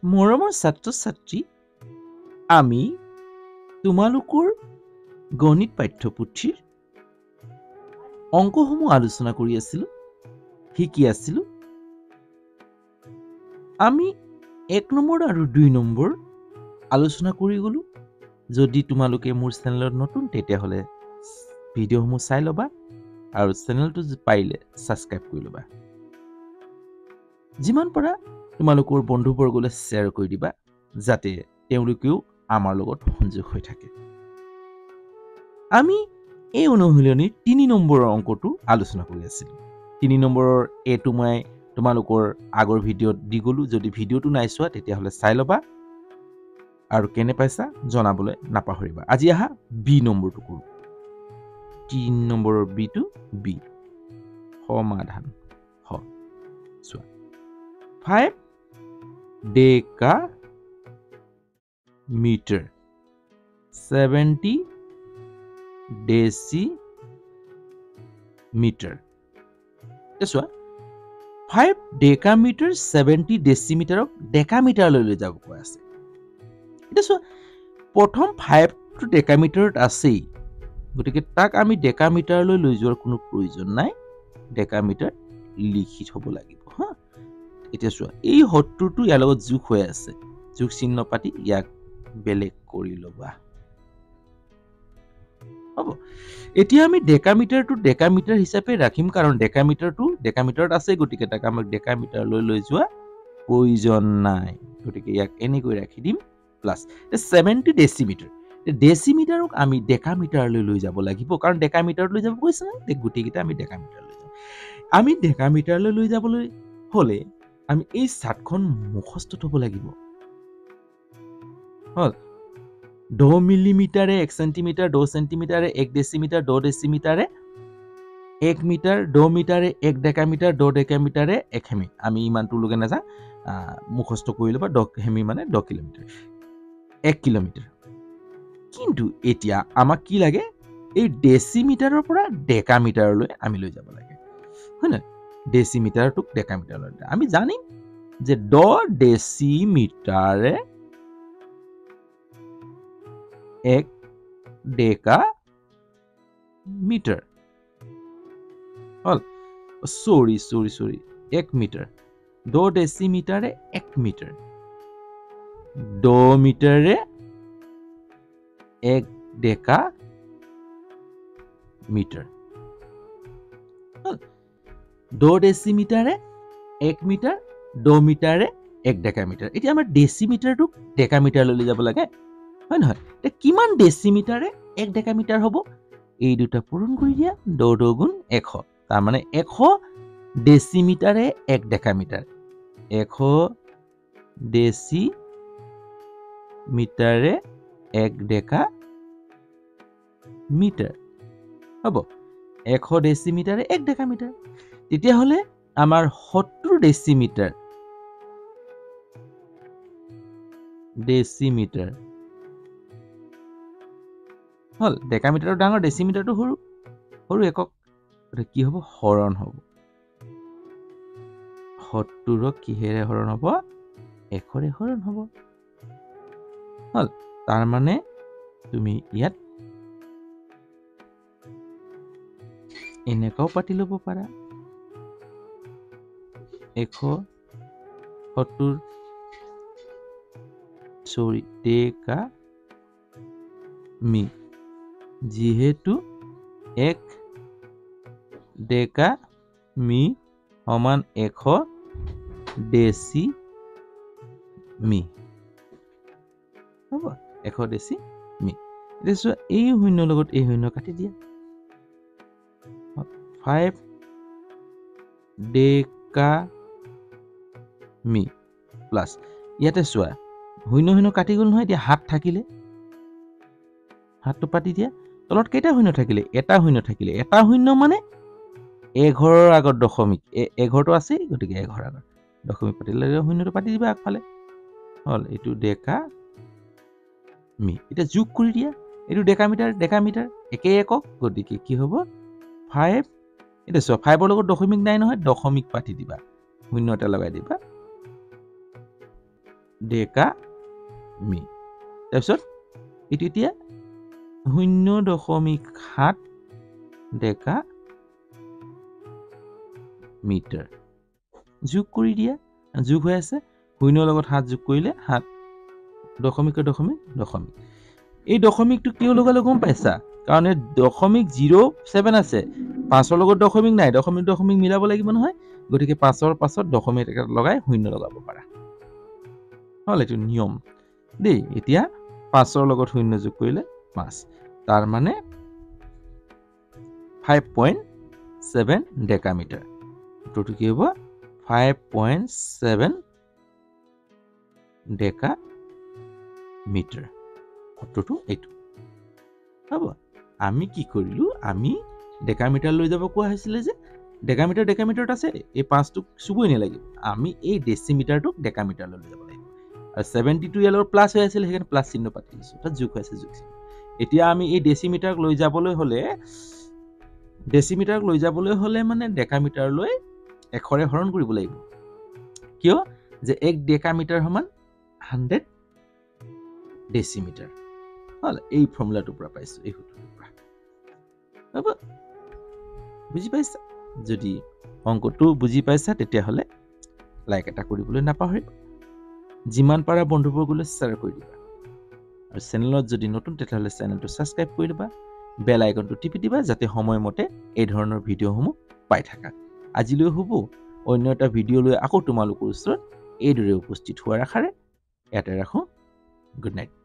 মৰমৰ ছাত্ৰ-ছাত্ৰী, আমি তোমালোকৰ গণিত পাঠ্যপুথিৰ অংকসমূহ আলোচনা কৰি আছিলো, শিকি আছিলো। আমি 1 নম্বৰ আৰু 2 নম্বৰ আলোচনা কৰি গলো। যদি তোমালোকে মোৰ চেনেলত নতুন তেতিয়াহ'লে ভিডিঅ'সমূহ চাই ল'বা আৰু চেনেলটো পাৰিলে ছাবস্ক্ৰাইব কৰি ল'বা। যিমান পাৰা তোমালোকৰ বন্ধুবৰ্গলৈ শ্বেয়াৰ কৰি দিবা যাতে তেওঁলোকেও আমাৰ লগত সংযোগ হৈ থাকে। আমি এই অনুশীলনীৰ 3 নম্বৰৰ অংকটো আলোচনা কৰি আছিলোঁ। 3 নম্বৰৰ এইটো মই তোমালোকৰ আগৰ ভিডিঅ'ত দি গ'লো। যদি ভিডিঅ'টো নাই চোৱা তেতিয়াহ'লে চাই ল'বা আৰু কেনে পাইছা জনাবলৈ নাপাহৰিবা। আজি আহা বি নম্বৰটো কৰোঁ। 3 নম্বৰৰ বিটো বি সমাধান হ চোৱা 5 ডেকামিটাৰ 70 ডেচিমিটাৰ। চোৱা 5 ডেকামিটাৰ 70 ডেচিমিটাৰক ডেকামিটাৰলৈ লৈ যাব কৈ আছে। এতিয়া চোৱা প্ৰথম 5টো ডেকামিটাৰত আছেই, গতিকে তাক আমি ডেকামিটাৰলৈ লৈ যোৱাৰ কোনো প্ৰয়োজন নাই। ডেকামিটাৰ লিখি থ'ব লাগিব। হা, এতিয়া চোৱা এই 70টো ইয়াৰ লগত যোগ হৈ আছে, যোগ চিহ্ন পাতি ইয়াক বেলেগ কৰি ল'বা। হ'ব, এতিয়া আমি ডেকামিটাৰটো ডেকামিটাৰ হিচাপে ৰাখিম, কাৰণ ডেকামিটাৰটো ডেকামিটাৰত আছে, গতিকে তাক আমাক ডেকামিটাৰলৈ লৈ যোৱা প্ৰয়োজন নাই। গতিকে ইয়াক এনেকৈ ৰাখি দিম প্লাছ 70 ডেচিমিটাৰ। ডেচিমিটাৰক আমি ডেকামিটাৰলৈ লৈ যাব লাগিব, কাৰণ ডেকামিটাৰত লৈ যাব কৈছে না, গোটেইকেইটা আমি ডেকামিটাৰলৈ যাম। আমি ডেকামিটাৰলৈ লৈ যাবলৈ হ'লে আমি এই চাৰ্টখন মুখস্থ থ'ব লাগিব। হ'ল, 10 মিলিমিটাৰে 1 চেণ্টিমিটাৰ, 10 চেণ্টিমিটাৰে 1 ডেচিমিটাৰ, 10 ডেচিমিটাৰে 1 মিটাৰ, 10 মিটাৰে 1 ডেকামিটাৰ, 10 ডেকামিটাৰে 1 হেমি। আমি ইমানটোলৈকে নাযাওঁ, মুখস্থ কৰি ল'বা। 10 হেমি মানে 10 কিলোমিটাৰ, 1 কিলোমিটাৰ। কিন্তু এতিয়া আমাক কি লাগে, এই ডেচিমিটাৰৰ পৰা ডেকামিটাৰলৈ আমি লৈ যাব লাগে, হয় নহয়? ডেচিমিটাৰটোক ডেকামিটাৰলৈ আমি জানিম যে 10 ডেচিমিটাৰে 1 ডেকামিটাৰ হ'ল। চৰি 1 মিটাৰ। 10 ডেচিমিটাৰে 1 মিটাৰ, 10 মিটাৰে 1 ডেকামিটাৰ হ'ল। 10 ডেচিমিটাৰে 1 মিটাৰ, 10 মিটাৰে 1 ডেকামিটাৰ। এতিয়া আমাৰ ডেচিমিটাৰটোক ডেকামিটাৰলৈ লৈ যাব লাগে, হয় নহয়? এতিয়া কিমান ডেচিমিটাৰে 1 ডেকামিটাৰ হ'ব? এই দুটা পূৰণ কৰি দিয়া, 10 10 গুণ 100। তাৰমানে 100 ডেচিমিটাৰে 1 ডেকামিটাৰ, 100 ডেচিমিটাৰে 1 ডেকামিটাৰ হ'ব। 100 ডেচিমিটাৰে 1 ডেকামিটাৰ। তেতিয়াহ'লে আমাৰ 70 ডেচিমিটাৰ হ'ল। ডেকামিটাৰৰ ডাঙৰ, ডেচিমিটাৰটো সৰু, সৰু একক। কি হ'ব? হৰণ হ'ব। 70ক কিহেৰে হৰণ হ'ব? 100ৰে হৰণ হ'ব। হ'ল, তাৰমানে তুমি ইয়াত এনেকুৱাও পাতি ল'ব পাৰা, 170 ডেকামি, যিহেতু 1 ডেকামি সমান 100 ডেচিমি হ'ব। 100 ডেচিমি। এতিয়া চোৱা এই শূন্য লগত এই শূন্য কাটি দিয়া, 5 ডেকামি প্লাছ ইয়াতে চোৱা শূন্য শূন্য কাটি গ'ল নহয়। এতিয়া হাত থাকিলে, হাতটো পাতি দিয়া। তলত কেইটা শূন্য থাকিলে? এটা শূন্য থাকিলে। এটা শূন্য মানে 1ঘৰৰ আগত দশমিক, 1ঘৰটো আছেই, গতিকে 1ঘৰ আগত দশমিক পাতিলে শূন্যটো পাতি দিবা আগফালে। হ'ল, এইটো ডেকামি। এতিয়া যোগ কৰি দিয়া, এইটো ডেকামিটাৰ, ডেকামিটাৰ একেই একক, গতিকে কি হ'ব? 5। এতিয়া চোৱা 5ৰ লগত দশমিক নাই নহয়, দশমিক পাতি দিবা, শূন্য এটা লগাই দিবা, ডেকা মি তাৰপিছত এইটো এতিয়া 0.7 ডেকা মিটাৰ যোগ কৰি দিয়া যোগ হৈ আছে 0 লগত 7 যোগ কৰিলে 7 দশমিক এই দশমিকটো কিয় লগালে গম পাইছা কাৰণ 0.07 আছে 5 লগত দশমিক নাই দশমিক মিলাব লাগিব নহয় গতিকে 5 পাছত দশমিক এটা লগাই 0 লগাব পাৰা হল এইটো নিয়ম দেই এতিয়া 5 লগত 0 যোগ কৰিলে 5 তাৰ মানে 5.7 ডেকামিটাৰ উত্তৰটো কি হ'ব 5.7 ডেকা মিটাৰ উত্তৰটো এইটো হ'ব আমি কি কৰিলো আমি ডেকামিটাৰ লৈ যাব কোৱা হৈছিলে যে ডেকামিটাৰত আছে এই 5টো চুবই নালাগিব আমি এই ডেচিমিটাৰটোক ডেকামিটাৰলৈ লৈ যাব লাগিব আৰু 72 ইয়াৰ লগত প্লাছ হৈ আছিল সেইকাৰণে প্লাছ চিহ্ন পাতি দিছো তাত যোগ হৈ আছে যোগ চিহ্ন এতিয়া আমি এই ডেচিমিটাৰক লৈ যাবলৈ হলে মানে ডেকামিটাৰলৈ 100ৰে হৰণ কৰিব লাগিব কিয় যে 1 ডেকামিটাৰ সমান 100 ডেচিমিটাৰ হল এই ফৰ্মুলাটোৰ পৰা পাইছো এই সূত্ৰটোৰ পৰা হ'ব বুজি পাইছা যদি অংকটো বুজি পাইছা তেতিয়াহ'লে লাইক এটা কৰিবলৈ নাপাহৰিবা যিমান পাৰা বন্ধুবৰ্গলৈ শ্বেয়াৰ কৰি দিবা আৰু চেনেলত যদি নতুন তেতিয়াহ'লে চেনেলটো ছাবস্ক্ৰাইব কৰি দিবা বেল আইকনটো টিপি দিবা যাতে সময়মতে এই ধৰণৰ ভিডিঅ'সমূহ পাই থাকা আজিলৈ হ'ব অন্য এটা ভিডিঅ' লৈ আকৌ তোমালোকৰ ওচৰত এইদৰে উপস্থিত হোৱাৰ আশাৰে ইয়াতে ৰাখোঁ গুড নাইট